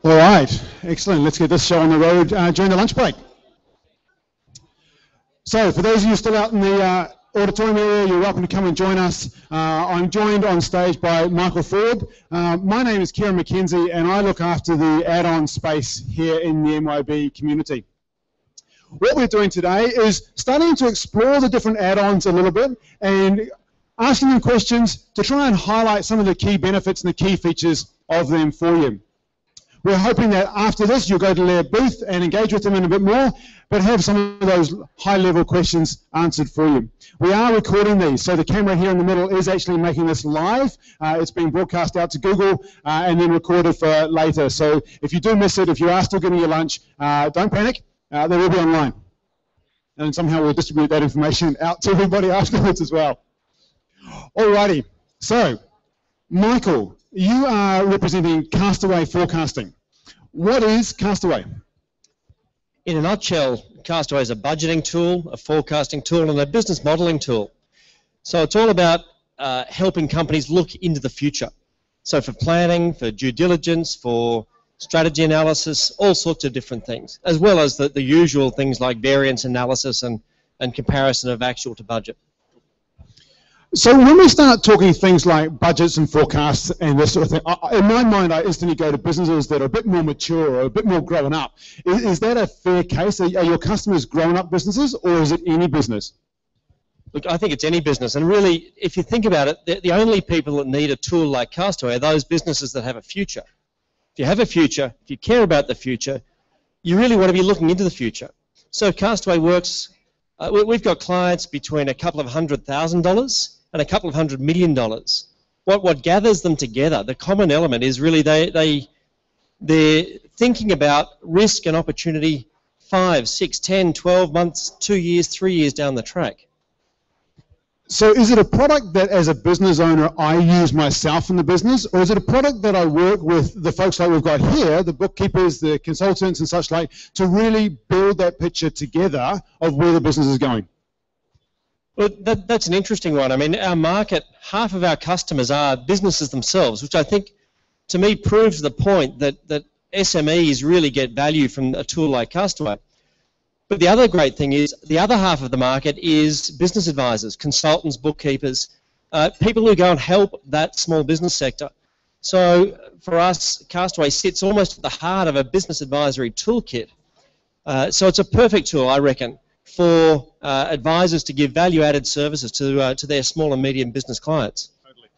All right, excellent. Let's get this show on the road during the lunch break. So for those of you still out in the auditorium area, you're welcome to come and join us. I'm joined on stage by Michael Ford. My name is Kieran McKenzie and I look after the add-on space here in the MYB community. What we're doing today is starting to explore the different add-ons a little bit and asking them questions to try and highlight some of the key benefits and the key features of them for you. We're hoping that after this you'll go to their booth and engage with them in a bit more, but have some of those high-level questions answered for you. We are recording these, so the camera here in the middle is actually making this live. It's being broadcast out to Google and then recorded for later. So if you do miss it, if you are still getting your lunch, don't panic. They will be online. And somehow we'll distribute that information out to everybody afterwards as well. Alrighty, so Michael, you are representing Castaway Forecasting. What is Castaway? In a nutshell, Castaway is a budgeting tool, a forecasting tool, and a business modeling tool. So it's all about helping companies look into the future. So for planning, for due diligence, for strategy analysis, all sorts of different things, as well as the usual things like variance analysis and comparison of actual to budget. So when we start talking things like budgets and forecasts and this sort of thing, in my mind I instantly go to businesses that are a bit more mature or a bit more grown up. Is that a fair case? Are your customers grown up businesses or is it any business? Look, I think it's any business, and really if you think about it, the only people that need a tool like Castaway are those businesses that have a future. If you have a future, if you care about the future, you really want to be looking into the future. So Castaway works, we've got clients between a couple of $100,000 and a couple of $100 million. What gathers them together, the common element is really they're thinking about risk and opportunity 5, 6, 10, 12 months, 2 years, 3 years down the track. So is it a product that as a business owner I use myself in the business, or is it a product that I work with the folks like we've got here, the bookkeepers, the consultants and such like, to really build that picture together of where the business is going? Well, that's an interesting one. I mean, our market, half of our customers are businesses themselves, which I think, to me, proves the point that SMEs really get value from a tool like Castaway. But the other great thing is, the other half of the market is business advisors, consultants, bookkeepers, people who go and help that small business sector. So for us, Castaway sits almost at the heart of a business advisory toolkit. So it's a perfect tool, I reckon, for advisors to give value-added services to their small and medium business clients. Totally.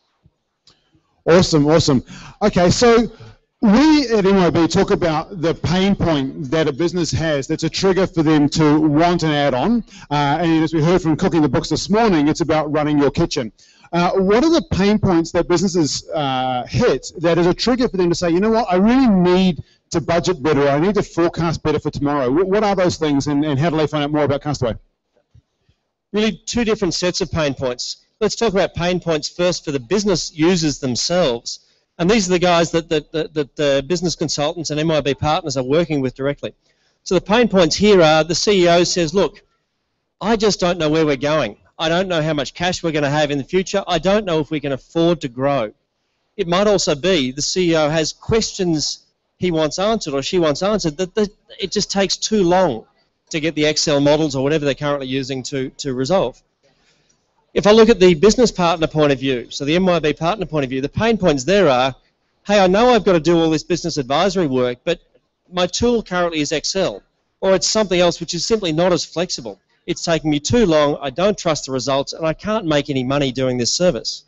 Awesome, awesome. Okay, so we at MYB talk about the pain point that a business has that's a trigger for them to want an add-on. And as we heard from Cooking the Books this morning, it's about running your kitchen. What are the pain points that businesses hit that is a trigger for them to say, you know what, I really need to budget better, I need to forecast better for tomorrow? What are those things and how do they find out more about Castaway? Really two different sets of pain points. Let's talk about pain points first for the business users themselves. And these are the guys that the business consultants and MYB partners are working with directly. So the pain points here are the CEO says, look, I just don't know where we're going. I don't know how much cash we're going to have in the future. I don't know if we can afford to grow. It might also be the CEO has questions he wants answered or she wants answered that it just takes too long to get the Excel models or whatever they're currently using to resolve. If I look at the business partner point of view, so the MYB partner point of view, the pain points there are, hey, I know I've got to do all this business advisory work, but my tool currently is Excel, or it's something else which is simply not as flexible. It's taking me too long, I don't trust the results, and I can't make any money doing this service.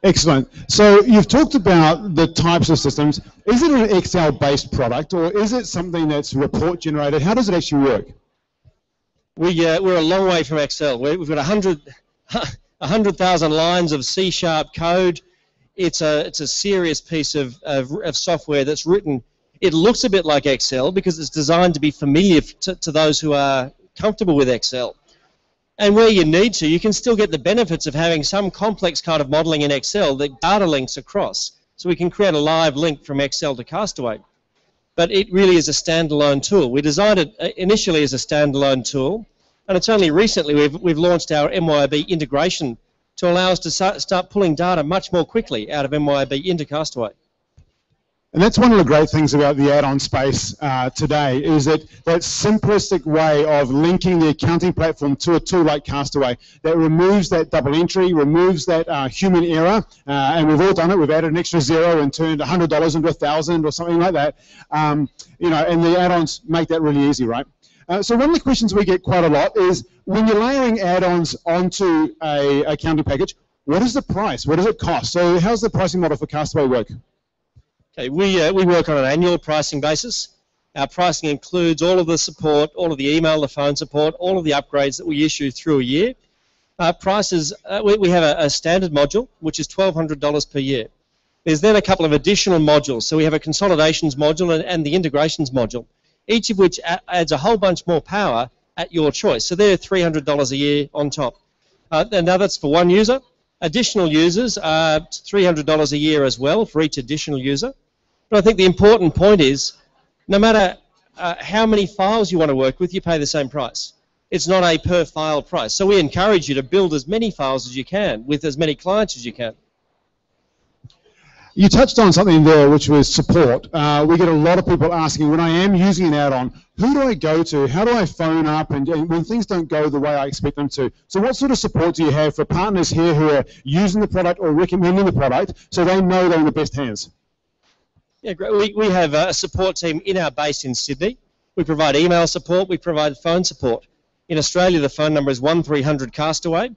Excellent. So you've talked about the types of systems. Is it an Excel-based product, or is it something that's report-generated? How does it actually work? We're a long way from Excel. We've got 100,000 lines of C# code. It's a serious piece of software that's written. It looks a bit like Excel because it's designed to be familiar to those who are comfortable with Excel. And where you need to, you can still get the benefits of having some complex kind of modeling in Excel that data links across. So we can create a live link from Excel to Castaway. But it really is a standalone tool. We designed it initially as a standalone tool, and it's only recently we've launched our MYB integration to allow us to start pulling data much more quickly out of MYB into Castaway. And that's one of the great things about the add-on space today, is that simplistic way of linking the accounting platform to a tool like Castaway that removes that double entry, removes that human error, and we've all done it. We've added an extra zero and turned $100 into $1,000 or something like that. You know, and the add-ons make that really easy, right? So one of the questions we get quite a lot is, when you're layering add-ons onto a accounting package, what is the price? What does it cost? So how's the pricing model for Castaway work? Okay, we work on an annual pricing basis. Our pricing includes all of the support, all of the email, the phone support, all of the upgrades that we issue through a year. Prices, we have a standard module, which is $1,200 per year. There's then a couple of additional modules. So we have a consolidations module and the integrations module, each of which adds a whole bunch more power at your choice. So they're $300 a year on top. And now that's for one user. Additional users are $300 a year as well for each additional user. But I think the important point is, no matter how many files you want to work with, you pay the same price. It's not a per file price. So we encourage you to build as many files as you can with as many clients as you can. You touched on something there, which was support. We get a lot of people asking, when I am using an add-on, who do I go to? How do I phone up? And when things don't go the way I expect them to. So what sort of support do you have for partners here who are using the product or recommending the product so they know they're in the best hands? Yeah, great. We have a support team in our base in Sydney. We provide email support. We provide phone support. In Australia, the phone number is 1300 Castaway.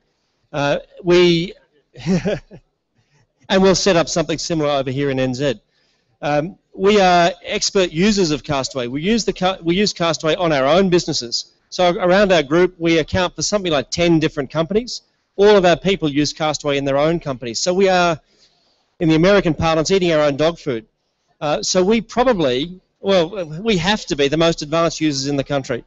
And we'll set up something similar over here in NZ. We are expert users of Castaway. We use Castaway on our own businesses. So around our group, we account for something like 10 different companies. All of our people use Castaway in their own companies. So we are, in the American parlance, eating our own dog food. So we probably, well, we have to be the most advanced users in the country.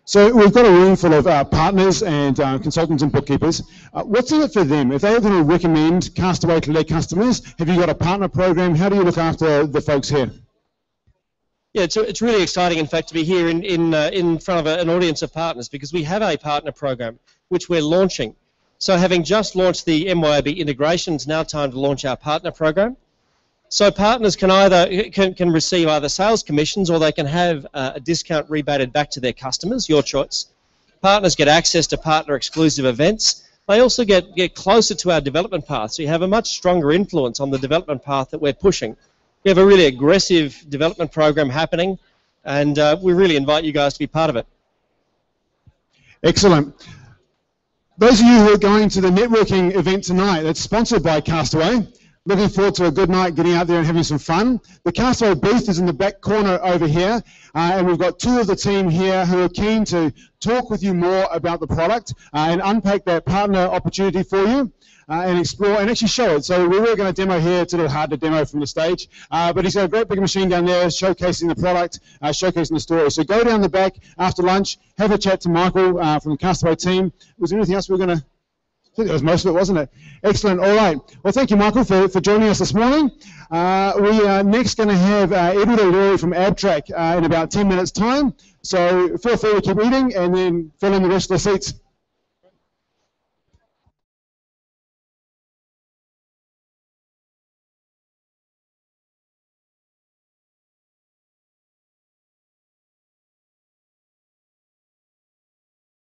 So we've got a room full of partners and consultants and bookkeepers. What's in it for them? If they're going to recommend Castaway to their customers, have you got a partner program? How do you look after the folks here? Yeah, it's really exciting, in fact, to be here in front of an audience of partners, because we have a partner program which we're launching. So having just launched the MYOB integration, it's now time to launch our partner program. So partners can receive either sales commissions, or they can have a discount rebated back to their customers, your choice. Partners get access to partner exclusive events. They also get closer to our development path, so you have a much stronger influence on the development path that we're pushing. We have a really aggressive development program happening, and we really invite you guys to be part of it. Excellent. Those of you who are going to the networking event tonight, that's sponsored by Castaway, looking forward to a good night getting out there and having some fun. The Castaway booth is in the back corner over here, and we've got two of the team here who are keen to talk with you more about the product and unpack that partner opportunity for you and explore and actually show it. So we were going to demo here. It's a little hard to demo from the stage, but he's got a great big machine down there showcasing the product, showcasing the story. So go down the back after lunch, have a chat to Michael from the Castaway team. Was there anything else we were going to... I think that was most of it, wasn't it? Excellent. All right. Well, thank you, Michael, for joining us this morning. We are next going to have Edward O'Leary from Abtrack in about 10 minutes' time. So feel free to keep eating and then fill in the rest of the seats.